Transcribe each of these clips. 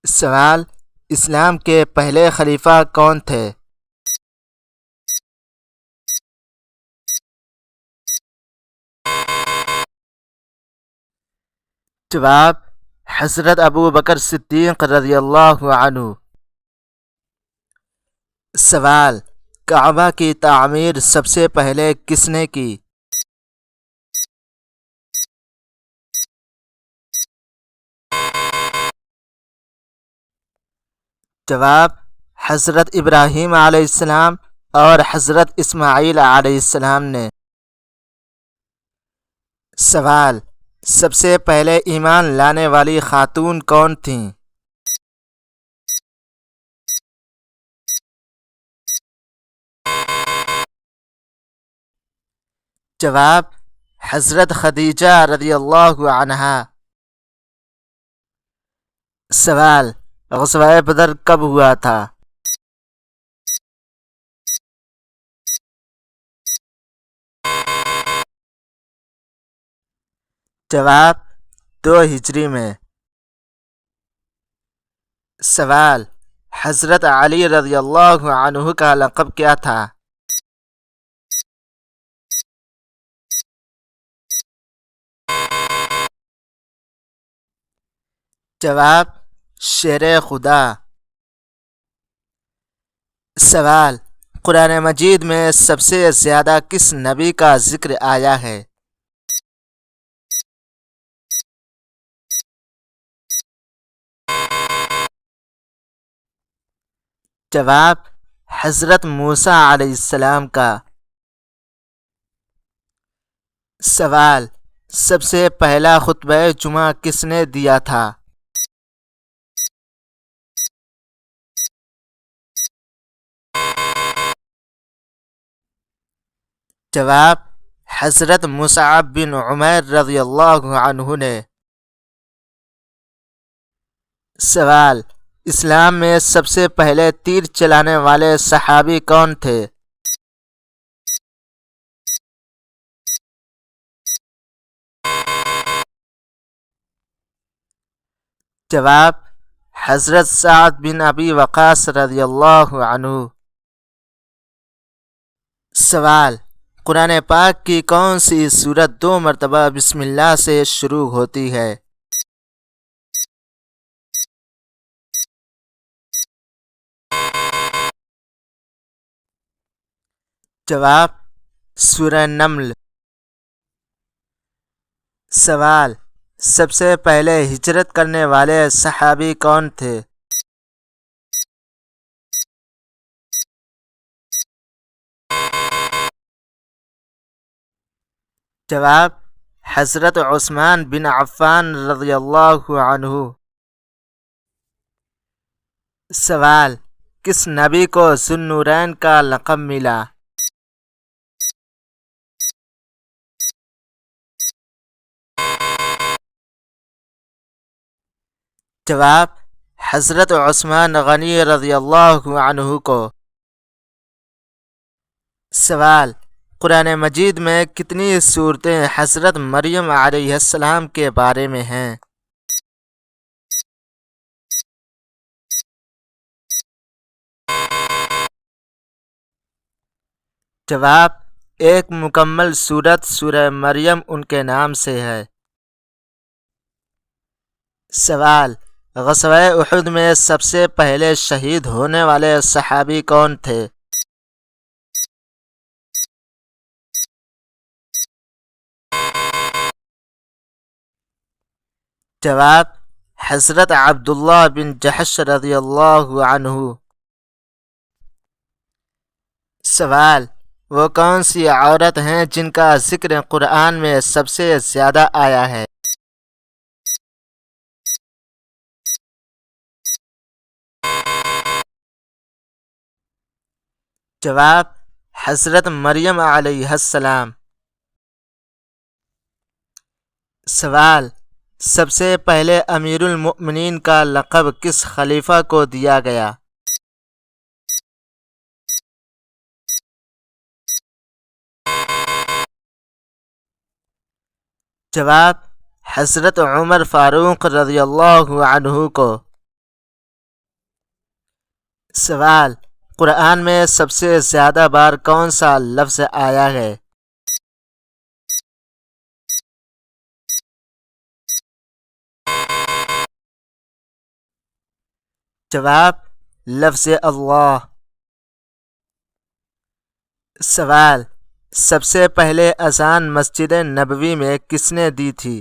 سوال: اسلام کے پہلے خلیفہ کون تھے؟ جواب: حضرت ابوبکر صدیق رضی اللہ عنہ۔ سوال: کعبہ کی تعمیر سب سے پہلے کس نے کی؟ جواب: حضرت ابراہیم علیہ السلام اور حضرت اسماعیل علیہ السلام نے۔ سوال: سب سے پہلے ایمان لانے والی خاتون کون تھیں؟ جواب: حضرت خدیجہ رضی اللہ عنہا۔ سوال: غزوہ بدر کب ہوا تھا؟ جواب: 2 ہجری میں۔ سوال: حضرت علی رضی اللہ عنہ کا لقب کیا تھا؟ جواب: شیر خدا۔ سوال: قرآن مجید میں سب سے زیادہ کس نبی کا ذکر آیا ہے؟ جواب: حضرت موسیٰ علیہ السلام کا۔ سوال: سب سے پہلا خطبہ جمعہ کس نے دیا تھا؟ جواب: حضرت مصعب بن عمیر رضی اللہ عنہ نے۔ سوال: اسلام میں سب سے پہلے تیر چلانے والے صحابی کون تھے؟ جواب: حضرت سعد بن ابی وقاص رضی اللہ عنہ۔ سوال: قرآن پاک کی کون سی سورت 2 مرتبہ بسم اللہ سے شروع ہوتی ہے؟ جواب: سورہ نمل۔ سوال: سب سے پہلے ہجرت کرنے والے صحابی کون تھے؟ جواب: حضرت عثمان بن عفان رضی اللہ عنہ۔ سوال: کس نبی کو ذو النورین کا لقب ملا؟ جواب: حضرت عثمان غنی رضی اللہ عنہ کو۔ سوال: قرآن مجید میں کتنی صورتیں حضرت مریم علیہ السلام کے بارے میں ہیں؟ جواب: ایک مکمل سورت سورہ مریم ان کے نام سے ہے۔ سوال: غزوہ احد میں سب سے پہلے شہید ہونے والے صحابی کون تھے؟ جواب: حضرت عبداللہ بن جحش رضی اللہ عنہ۔ سوال: وہ کون سی عورت ہیں جن کا ذکر قرآن میں سب سے زیادہ آیا ہے؟ جواب: حضرت مریم علیہ السلام۔ سوال: سب سے پہلے امیر المؤمنین کا لقب کس خلیفہ کو دیا گیا؟ جواب: حضرت عمر فاروق رضی اللہ عنہ کو۔ سوال: قرآن میں سب سے زیادہ بار کون سا لفظ آیا ہے؟ جواب: لفظ اللہ۔ سوال: سب سے پہلے اذان مسجد نبوی میں کس نے دی تھی؟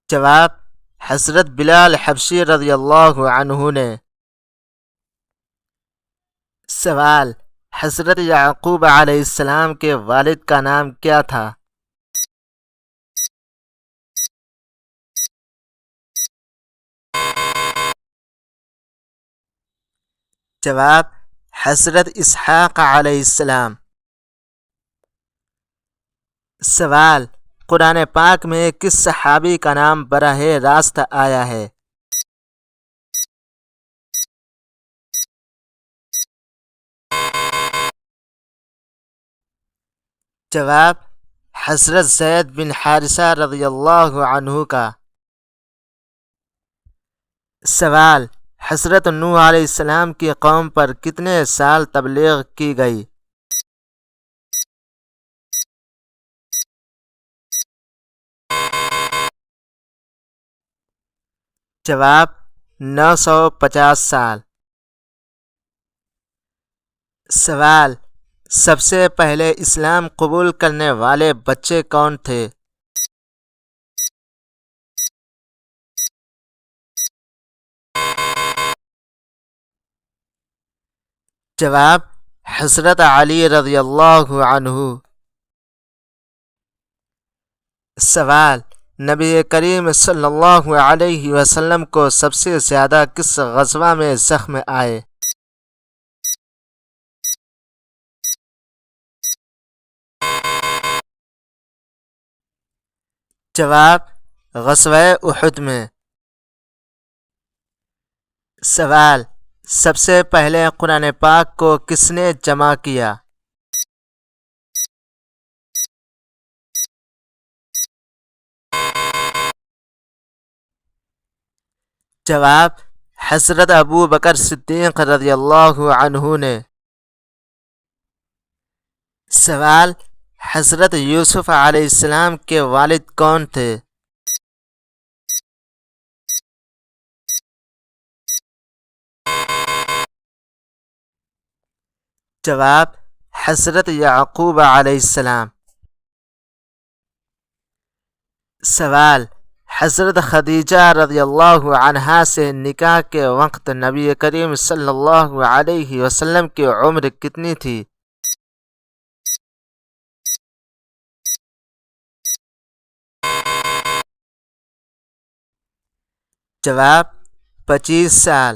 جواب: حضرت بلال حبشی رضی اللہ عنہ نے۔ سوال: حضرت یعقوب علیہ السلام کے والد کا نام کیا تھا؟ جواب: حضرت اسحاق علیہ السلام۔ سوال: قرآن پاک میں کس صحابی کا نام براہ راست آیا ہے؟ جواب: حضرت زید بن حارثہ رضی اللہ عنہ کا۔ سوال: حضرت نوح علیہ السلام کی قوم پر کتنے سال تبلیغ کی گئی؟ جواب: 950 سال۔ سوال: سب سے پہلے اسلام قبول کرنے والے بچے کون تھے؟ جواب: حضرت علی رضی اللہ عنہ۔ سوال: نبی کریم صلی اللہ علیہ وسلم کو سب سے زیادہ کس غزوہ میں زخم آئے؟ جواب: غزوہ احد میں۔ سوال: سب سے پہلے قرآن پاک کو کس نے جمع کیا؟ جواب: حضرت ابو بکر صدیق رضی اللہ عنہ نے۔ سوال: حضرت یوسف علیہ السلام کے والد کون تھے؟ جواب: حضرت یعقوب علیہ السلام۔ سوال: حضرت خدیجہ رضی اللہ عنہا سے نکاح کے وقت نبی کریم صلی اللہ علیہ وسلم کی عمر کتنی تھی؟ جواب: 25 سال۔